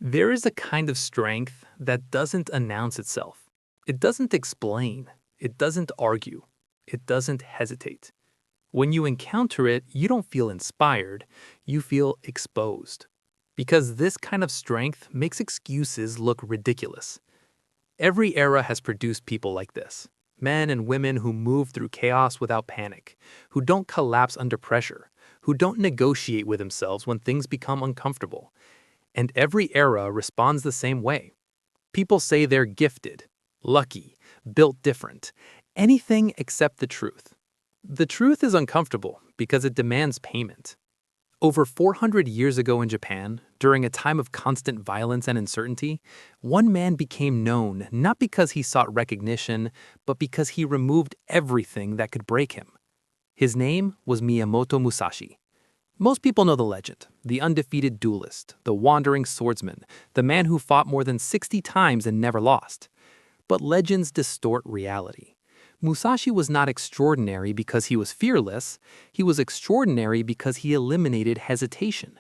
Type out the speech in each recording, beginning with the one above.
There is a kind of strength that doesn't announce itself. It doesn't explain. It doesn't argue. It doesn't hesitate. When you encounter it, you don't feel inspired. You feel exposed. Because this kind of strength makes excuses look ridiculous. Every era has produced people like this. Men and women who move through chaos without panic, who don't collapse under pressure, who don't negotiate with themselves when things become uncomfortable. And every era responds the same way. People say they're gifted, lucky, built different, anything except the truth. The truth is uncomfortable because it demands payment. Over 400 years ago in Japan, during a time of constant violence and uncertainty, one man became known not because he sought recognition, but because he removed everything that could break him. His name was Miyamoto Musashi. Most people know the legend, the undefeated duelist, the wandering swordsman, the man who fought more than 60 times and never lost. But legends distort reality. Musashi was not extraordinary because he was fearless. He was extraordinary because he eliminated hesitation.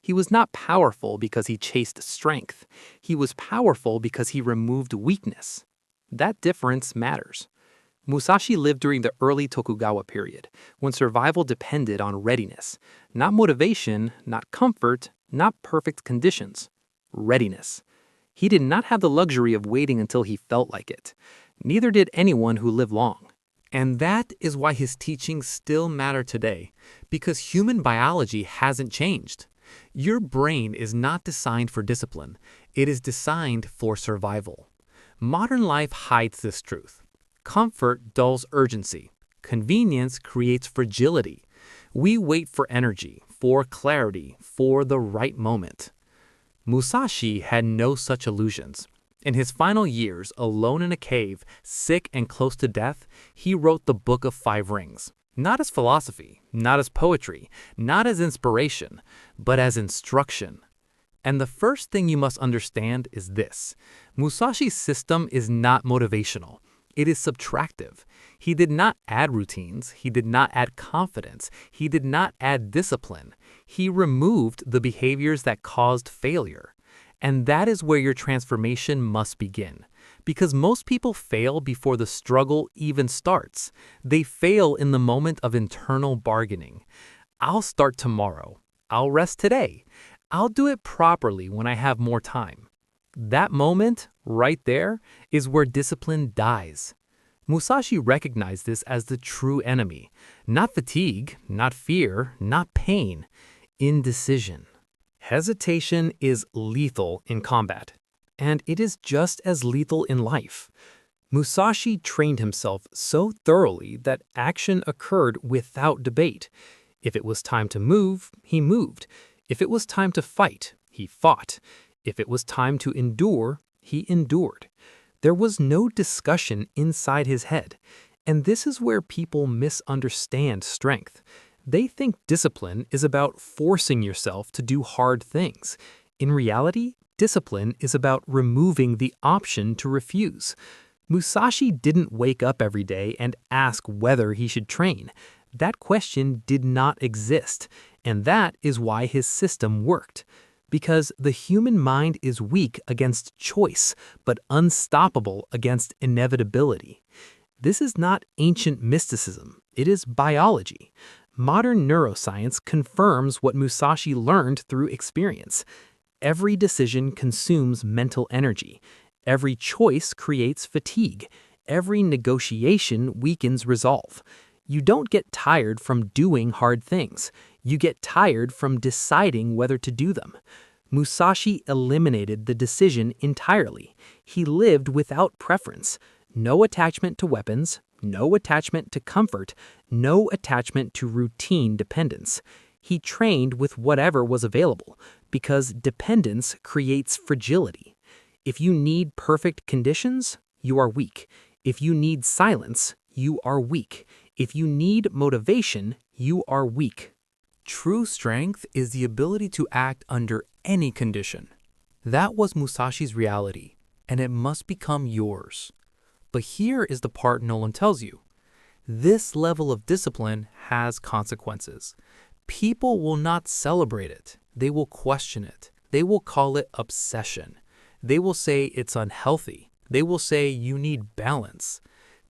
He was not powerful because he chased strength. He was powerful because he removed weakness. That difference matters. Musashi lived during the early Tokugawa period, when survival depended on readiness. Not motivation, not comfort, not perfect conditions. Readiness. He did not have the luxury of waiting until he felt like it. Neither did anyone who lived long. And that is why his teachings still matter today, because human biology hasn't changed. Your brain is not designed for discipline. It is designed for survival. Modern life hides this truth. Comfort dulls urgency. Convenience creates fragility. We wait for energy, for clarity, for the right moment. Musashi had no such illusions. In his final years, alone in a cave, sick and close to death, he wrote the Book of Five Rings. Not as philosophy, not as poetry, not as inspiration, but as instruction. And the first thing you must understand is this. Musashi's system is not motivational. It is subtractive. He did not add routines. He did not add confidence. He did not add discipline. He removed the behaviors that caused failure. And that is where your transformation must begin. Because most people fail before the struggle even starts. They fail in the moment of internal bargaining. I'll start tomorrow. I'll rest today. I'll do it properly when I have more time. That moment, right there, is where discipline dies. Musashi recognized this as the true enemy. Not fatigue, not fear, not pain. Indecision. Hesitation is lethal in combat, and it is just as lethal in life. Musashi trained himself so thoroughly that action occurred without debate. If it was time to move, he moved. If it was time to fight, he fought. If it was time to endure, he endured. There was no discussion inside his head, and this is where people misunderstand strength. They think discipline is about forcing yourself to do hard things. In reality, discipline is about removing the option to refuse. Musashi didn't wake up every day and ask whether he should train. That question did not exist, and that is why his system worked. Because the human mind is weak against choice, but unstoppable against inevitability. This is not ancient mysticism, it is biology. Modern neuroscience confirms what Musashi learned through experience. Every decision consumes mental energy. Every choice creates fatigue. Every negotiation weakens resolve. You don't get tired from doing hard things. You get tired from deciding whether to do them. Musashi eliminated the decision entirely. He lived without preference. No attachment to weapons, no attachment to comfort, no attachment to routine dependence. He trained with whatever was available, because dependence creates fragility. If you need perfect conditions, you are weak. If you need silence, you are weak. If you need motivation, you are weak. True strength is the ability to act under any condition. That was Musashi's reality, and it must become yours. But here is the part no one tells you. This level of discipline has consequences. People will not celebrate it. They will question it. They will call it obsession. They will say it's unhealthy. They will say you need balance.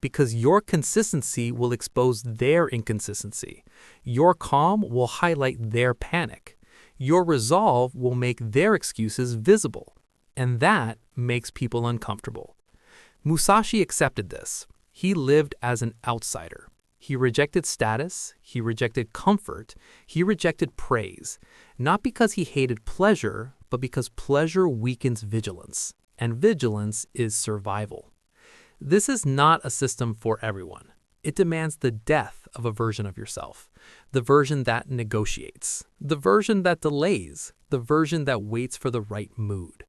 Because your consistency will expose their inconsistency. Your calm will highlight their panic. Your resolve will make their excuses visible. And that makes people uncomfortable. Musashi accepted this. He lived as an outsider. He rejected status, he rejected comfort, he rejected praise, not because he hated pleasure, but because pleasure weakens vigilance, and vigilance is survival. This is not a system for everyone. It demands the death of a version of yourself, the version that negotiates, the version that delays, the version that waits for the right mood.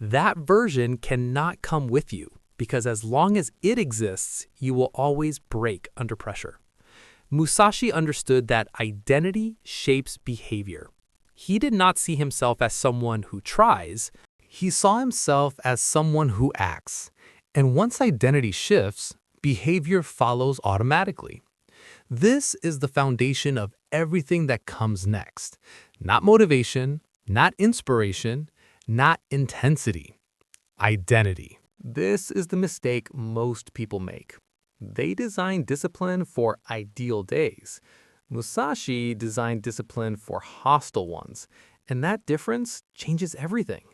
That version cannot come with you, because as long as it exists, you will always break under pressure. Musashi understood that identity shapes behavior. He did not see himself as someone who tries. He saw himself as someone who acts. And once identity shifts, behavior follows automatically. This is the foundation of everything that comes next. Not motivation, not inspiration, not intensity. Identity. This is the mistake most people make. They design discipline for ideal days. Musashi designed discipline for hostile ones, and that difference changes everything.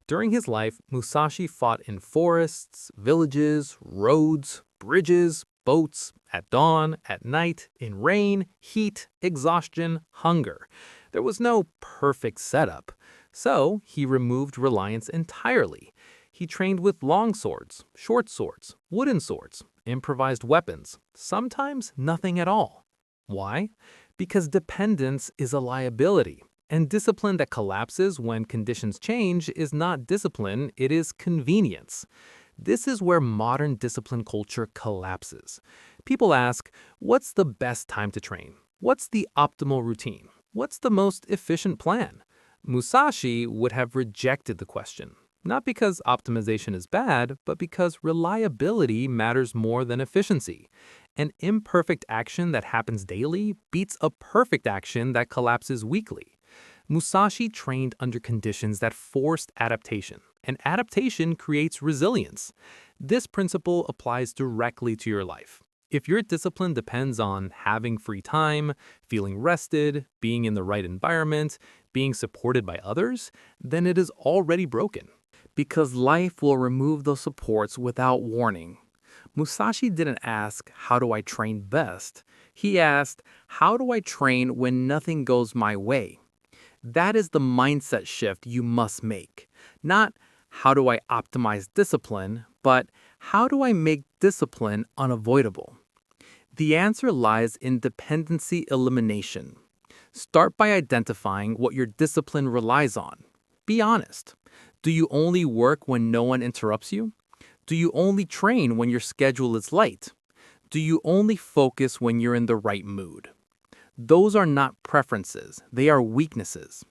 During his life, Musashi fought in forests, villages, roads, bridges, boats, at dawn, at night, in rain, heat, exhaustion, hunger. There was no perfect setup, so he removed reliance entirely. He trained with long swords, short swords, wooden swords, improvised weapons, sometimes nothing at all. Why? Because dependence is a liability, and discipline that collapses when conditions change is not discipline, it is convenience. This is where modern discipline culture collapses. People ask, what's the best time to train? What's the optimal routine? What's the most efficient plan? Musashi would have rejected the question. Not because optimization is bad, but because reliability matters more than efficiency. An imperfect action that happens daily beats a perfect action that collapses weekly. Musashi trained under conditions that forced adaptation, and adaptation creates resilience. This principle applies directly to your life. If your discipline depends on having free time, feeling rested, being in the right environment, being supported by others, then it is already broken. Because life will remove those supports without warning. Musashi didn't ask, how do I train best? He asked, how do I train when nothing goes my way? That is the mindset shift you must make. Not, how do I optimize discipline, but how do I make discipline unavoidable? The answer lies in dependency elimination. Start by identifying what your discipline relies on. Be honest. Do you only work when no one interrupts you? Do you only train when your schedule is light? Do you only focus when you're in the right mood? Those are not preferences, they are weaknesses.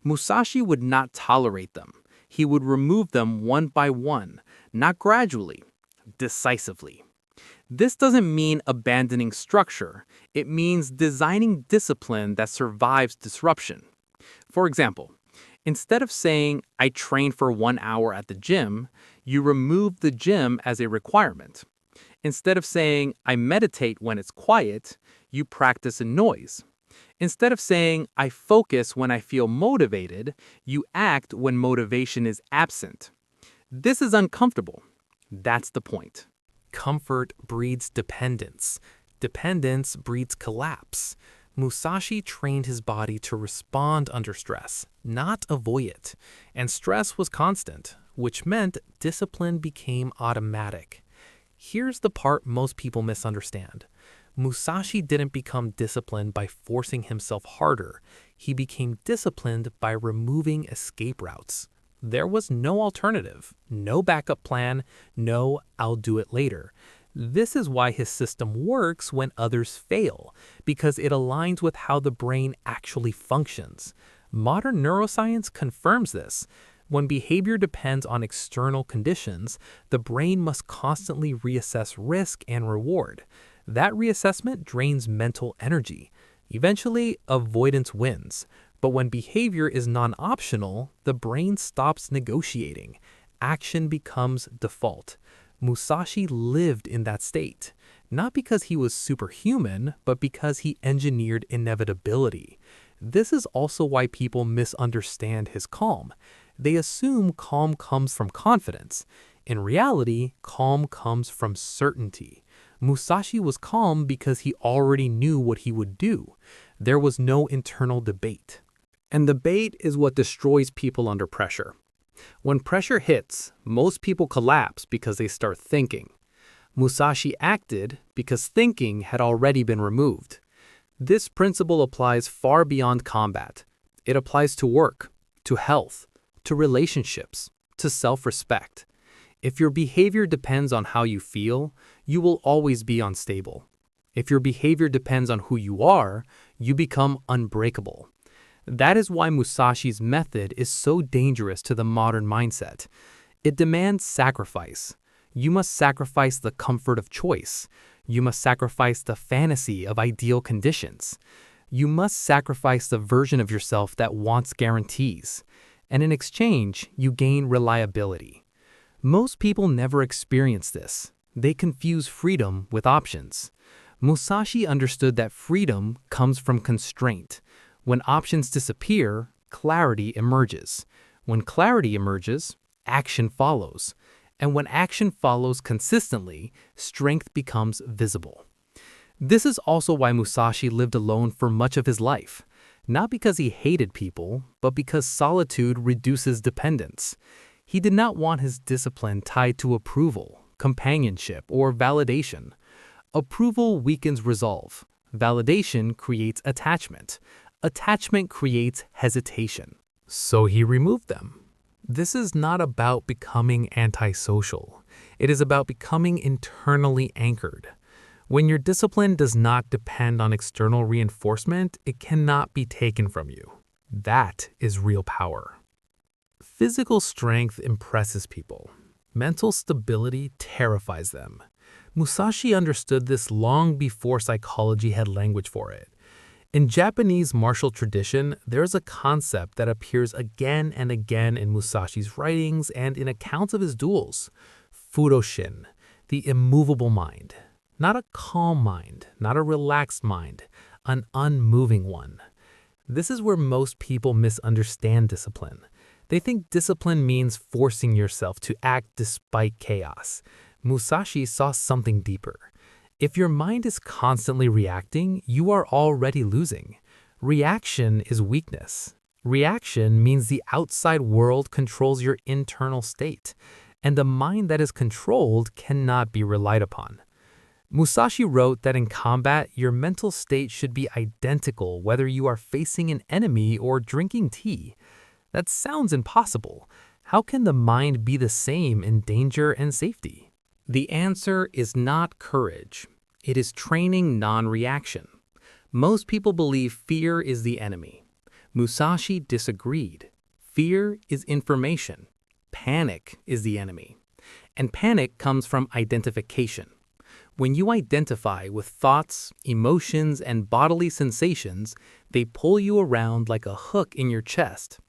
Musashi would not tolerate them. He would remove them one by one, not gradually, decisively. This doesn't mean abandoning structure. It means designing discipline that survives disruption. For example, instead of saying, I train for 1 hour at the gym, you remove the gym as a requirement. Instead of saying, I meditate when it's quiet, you practice in noise. Instead of saying, I focus when I feel motivated, you act when motivation is absent. This is uncomfortable. That's the point. Comfort breeds dependence. Dependence breeds collapse. Musashi trained his body to respond under stress, not avoid it. And stress was constant, which meant discipline became automatic. Here's the part most people misunderstand. Musashi didn't become disciplined by forcing himself harder. He became disciplined by removing escape routes. There was no alternative, no backup plan, no I'll do it later. This is why his system works when others fail, because it aligns with how the brain actually functions. Modern neuroscience confirms this. When behavior depends on external conditions, the brain must constantly reassess risk and reward. That reassessment drains mental energy. Eventually, avoidance wins. But when behavior is non-optional, the brain stops negotiating. Action becomes default. Musashi lived in that state, not because he was superhuman, but because he engineered inevitability. This is also why people misunderstand his calm. They assume calm comes from confidence. In reality, calm comes from certainty. Musashi was calm because he already knew what he would do. There was no internal debate. And debate is what destroys people under pressure. When pressure hits, most people collapse because they start thinking. Musashi acted because thinking had already been removed. This principle applies far beyond combat. It applies to work, to health, to relationships, to self-respect. If your behavior depends on how you feel, you will always be unstable. If your behavior depends on who you are, you become unbreakable. That is why Musashi's method is so dangerous to the modern mindset. It demands sacrifice. You must sacrifice the comfort of choice. You must sacrifice the fantasy of ideal conditions. You must sacrifice the version of yourself that wants guarantees. And in exchange, you gain reliability. Most people never experience this. They confuse freedom with options. Musashi understood that freedom comes from constraint. When options disappear, clarity emerges. When clarity emerges, action follows. And when action follows consistently, strength becomes visible. This is also why Musashi lived alone for much of his life. Not because he hated people, but because solitude reduces dependence. He did not want his discipline tied to approval, companionship, or validation. Approval weakens resolve. Validation creates attachment. Attachment creates hesitation. So he removed them. This is not about becoming antisocial. It is about becoming internally anchored. When your discipline does not depend on external reinforcement, it cannot be taken from you. That is real power. Physical strength impresses people. Mental stability terrifies them. Musashi understood this long before psychology had language for it. In Japanese martial tradition, there's a concept that appears again and again in Musashi's writings and in accounts of his duels. Fudōshin, the immovable mind. Not a calm mind, not a relaxed mind, an unmoving one. This is where most people misunderstand discipline. They think discipline means forcing yourself to act despite chaos. Musashi saw something deeper. If your mind is constantly reacting, you are already losing. Reaction is weakness. Reaction means the outside world controls your internal state, and a mind that is controlled cannot be relied upon. Musashi wrote that in combat, your mental state should be identical whether you are facing an enemy or drinking tea. That sounds impossible. How can the mind be the same in danger and safety? The answer is not courage. It is training non-reaction. Most people believe fear is the enemy. Musashi disagreed. Fear is information. Panic is the enemy. And panic comes from identification. When you identify with thoughts, emotions, and bodily sensations, they pull you around like a hook in your chest.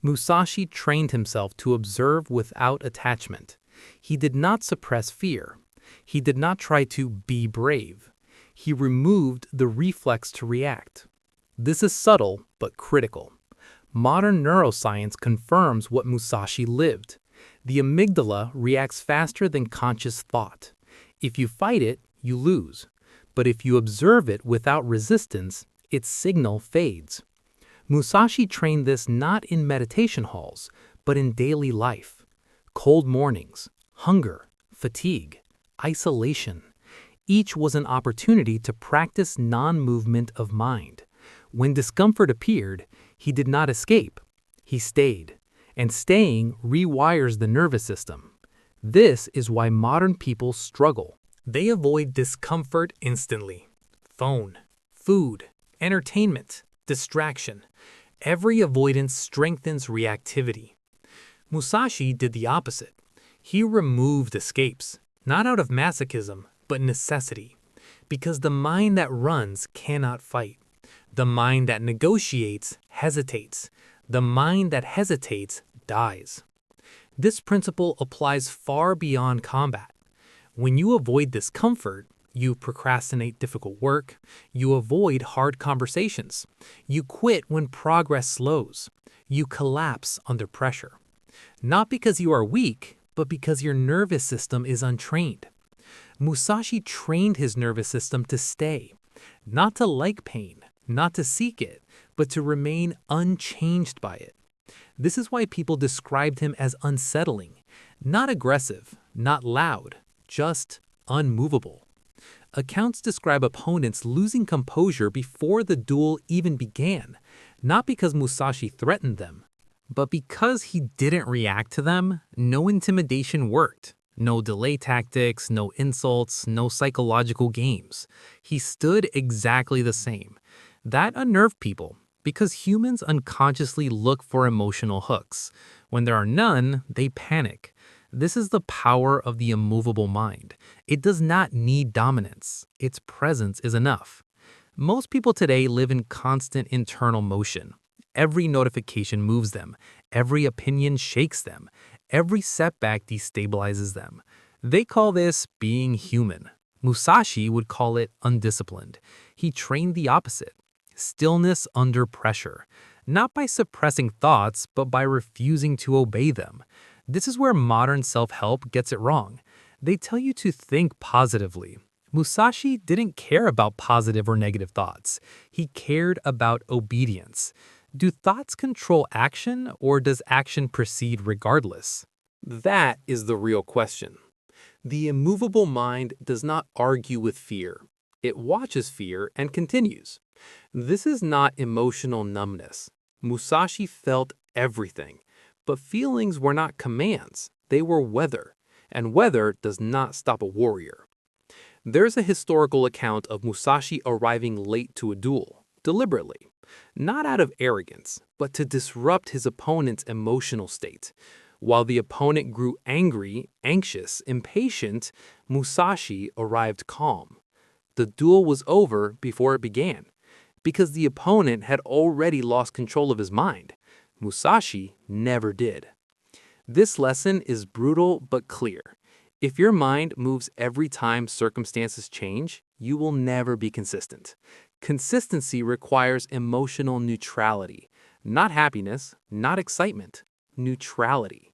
Musashi trained himself to observe without attachment. He did not suppress fear. He did not try to be brave. He removed the reflex to react. This is subtle but critical. Modern neuroscience confirms what Musashi lived. The amygdala reacts faster than conscious thought. If you fight it, you lose. But if you observe it without resistance, its signal fades. Musashi trained this not in meditation halls, but in daily life. Cold mornings, hunger, fatigue, isolation. Each was an opportunity to practice non-movement of mind. When discomfort appeared, he did not escape. He stayed. And staying rewires the nervous system. This is why modern people struggle. They avoid discomfort instantly. Phone, food, entertainment, distraction. Every avoidance strengthens reactivity. Musashi did the opposite. He removed escapes, not out of masochism, but necessity. Because the mind that runs cannot fight. The mind that negotiates hesitates. The mind that hesitates dies. This principle applies far beyond combat. When you avoid discomfort, you procrastinate difficult work, you avoid hard conversations, you quit when progress slows, you collapse under pressure. Not because you are weak, but because your nervous system is untrained. Musashi trained his nervous system to stay, not to like pain, not to seek it, but to remain unchanged by it. This is why people described him as unsettling, not aggressive, not loud, just unmovable. Accounts describe opponents losing composure before the duel even began, not because Musashi threatened them, but because he didn't react to them. No intimidation worked. No delay tactics, no insults, no psychological games. He stood exactly the same. That unnerved people, because humans unconsciously look for emotional hooks. When there are none, they panic. This is the power of the immovable mind. It does not need dominance. Its presence is enough. Most people today live in constant internal motion. Every notification moves them. Every opinion shakes them. Every setback destabilizes them. They call this being human. Musashi would call it undisciplined. He trained the opposite. Stillness under pressure. Not by suppressing thoughts, but by refusing to obey them. This is where modern self-help gets it wrong. They tell you to think positively. Musashi didn't care about positive or negative thoughts. He cared about obedience. Do thoughts control action, or does action proceed regardless? That is the real question. The immovable mind does not argue with fear. It watches fear and continues. This is not emotional numbness. Musashi felt everything, but feelings were not commands. They were weather, and weather does not stop a warrior. There's a historical account of Musashi arriving late to a duel, deliberately, not out of arrogance, but to disrupt his opponent's emotional state. While the opponent grew angry, anxious, impatient, Musashi arrived calm. The duel was over before it began, because the opponent had already lost control of his mind. Musashi never did. This lesson is brutal but clear. If your mind moves every time circumstances change, you will never be consistent. Consistency requires emotional neutrality, not happiness, not excitement, neutrality.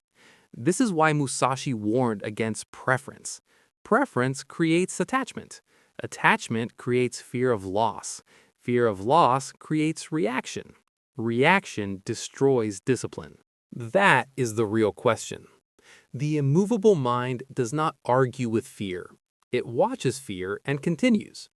This is why Musashi warned against preference. Preference creates attachment. Attachment creates fear of loss. Fear of loss creates reaction. Reaction destroys discipline. That is the real question. The immovable mind does not argue with fear. It watches fear and continues.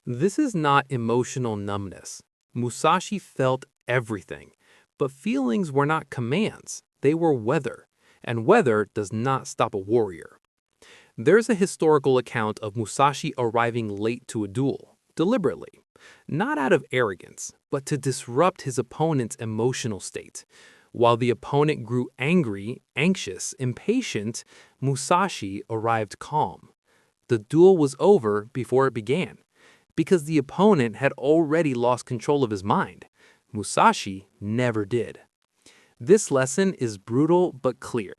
This is not emotional numbness. Musashi felt everything, but feelings were not commands. They were weather, and weather does not stop a warrior. There's a historical account of Musashi arriving late to a duel, deliberately, not out of arrogance, but to disrupt his opponent's emotional state. While the opponent grew angry, anxious, impatient, Musashi arrived calm. The duel was over before it began, because the opponent had already lost control of his mind. Musashi never did. This lesson is brutal but clear.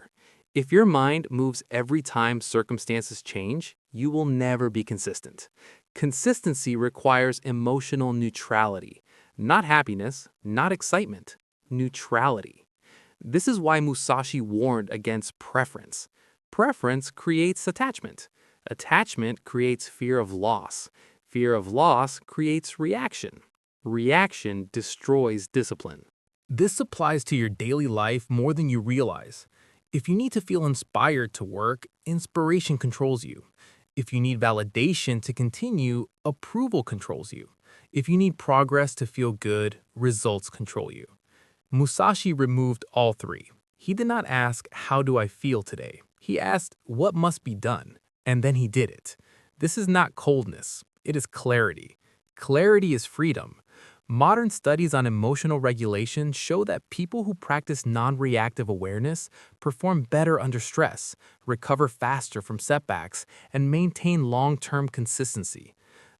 If your mind moves every time circumstances change, you will never be consistent. Consistency requires emotional neutrality, not happiness, not excitement, neutrality. This is why Musashi warned against preference. Preference creates attachment. Attachment creates fear of loss. Fear of loss creates reaction. Reaction destroys discipline. This applies to your daily life more than you realize. If you need to feel inspired to work, inspiration controls you. If you need validation to continue, approval controls you. If you need progress to feel good, results control you. Musashi removed all three. He did not ask, "How do I feel today?" He asked, "What must be done?" And then he did it. This is not coldness. It is clarity. Clarity is freedom. Modern studies on emotional regulation show that people who practice non-reactive awareness perform better under stress, recover faster from setbacks, and maintain long-term consistency.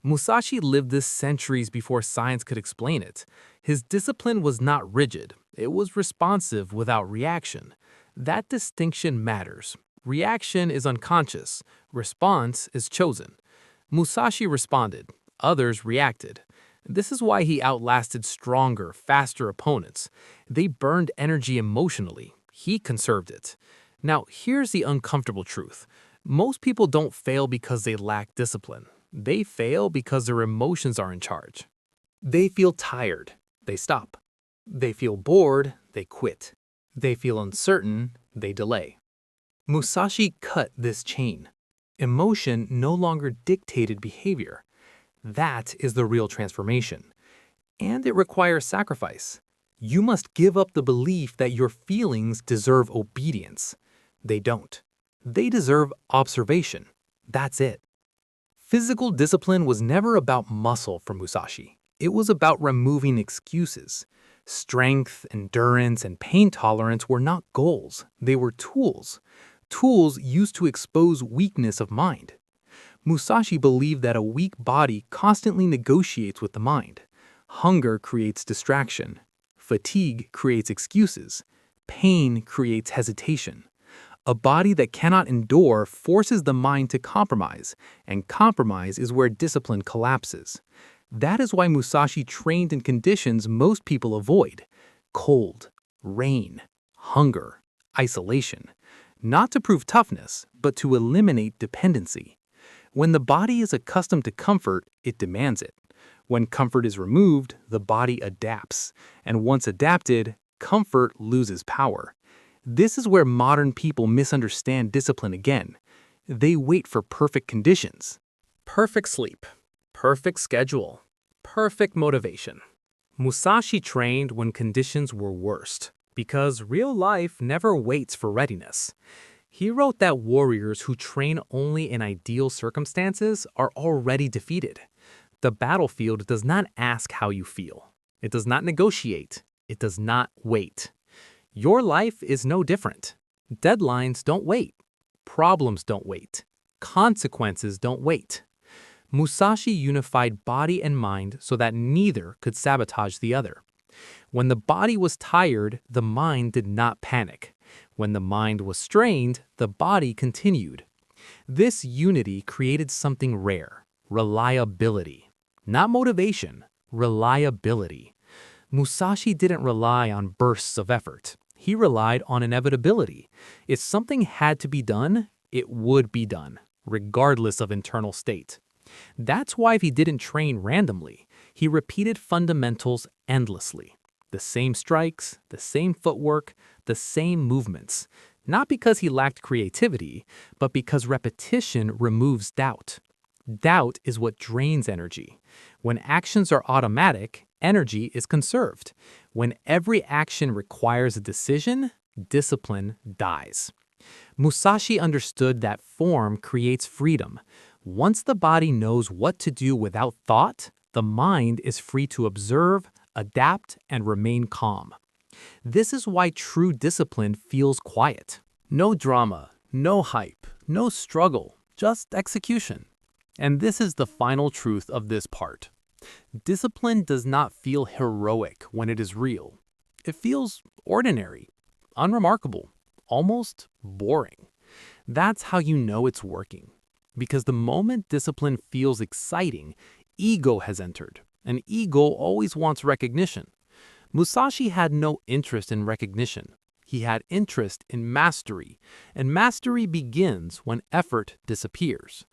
Musashi lived this centuries before science could explain it. His discipline was not rigid. It was responsive without reaction. That distinction matters. Reaction is unconscious. Response is chosen. Musashi responded. Others reacted. This is why he outlasted stronger, faster opponents. They burned energy emotionally. He conserved it. Now, here's the uncomfortable truth. Most people don't fail because they lack discipline. They fail because their emotions are in charge. They feel tired. They stop. They feel bored. They quit. They feel uncertain. They delay. Musashi cut this chain. Emotion no longer dictated behavior. That is the real transformation. And it requires sacrifice. You must give up the belief that your feelings deserve obedience. They don't. They deserve observation. That's it. Physical discipline was never about muscle for Musashi. It was about removing excuses. Strength, endurance, and pain tolerance were not goals. They were tools. Tools used to expose weakness of mind. Musashi believed that a weak body constantly negotiates with the mind. Hunger creates distraction. Fatigue creates excuses. Pain creates hesitation. A body that cannot endure forces the mind to compromise, and compromise is where discipline collapses. That is why Musashi trained in conditions most people avoid: cold, rain, hunger, isolation. Not to prove toughness, but to eliminate dependency. When the body is accustomed to comfort, it demands it. When comfort is removed, the body adapts. And once adapted, comfort loses power. This is where modern people misunderstand discipline again. They wait for perfect conditions. Perfect sleep, perfect schedule, perfect motivation. Musashi trained when conditions were worst, because real life never waits for readiness. He wrote that warriors who train only in ideal circumstances are already defeated. The battlefield does not ask how you feel. It does not negotiate. It does not wait. Your life is no different. Deadlines don't wait. Problems don't wait. Consequences don't wait. Musashi unified body and mind so that neither could sabotage the other. When the body was tired, the mind did not panic. When the mind was strained, the body continued. This unity created something rare: reliability. Not motivation, reliability. Musashi didn't rely on bursts of effort. He relied on inevitability. If something had to be done, it would be done, regardless of internal state. That's why he didn't train randomly. He repeated fundamentals endlessly. The same strikes, the same footwork, the same movements. Not because he lacked creativity, but because repetition removes doubt. Doubt is what drains energy. When actions are automatic, energy is conserved. When every action requires a decision, discipline dies. Musashi understood that form creates freedom. Once the body knows what to do without thought, the mind is free to observe, adapt, and remain calm. This is why true discipline feels quiet. No drama, no hype, no struggle, just execution. And this is the final truth of this part. Discipline does not feel heroic when it is real. It feels ordinary, unremarkable, almost boring. That's how you know it's working. Because the moment discipline feels exciting, ego has entered, and ego always wants recognition. Musashi had no interest in recognition. He had interest in mastery, and mastery begins when effort disappears.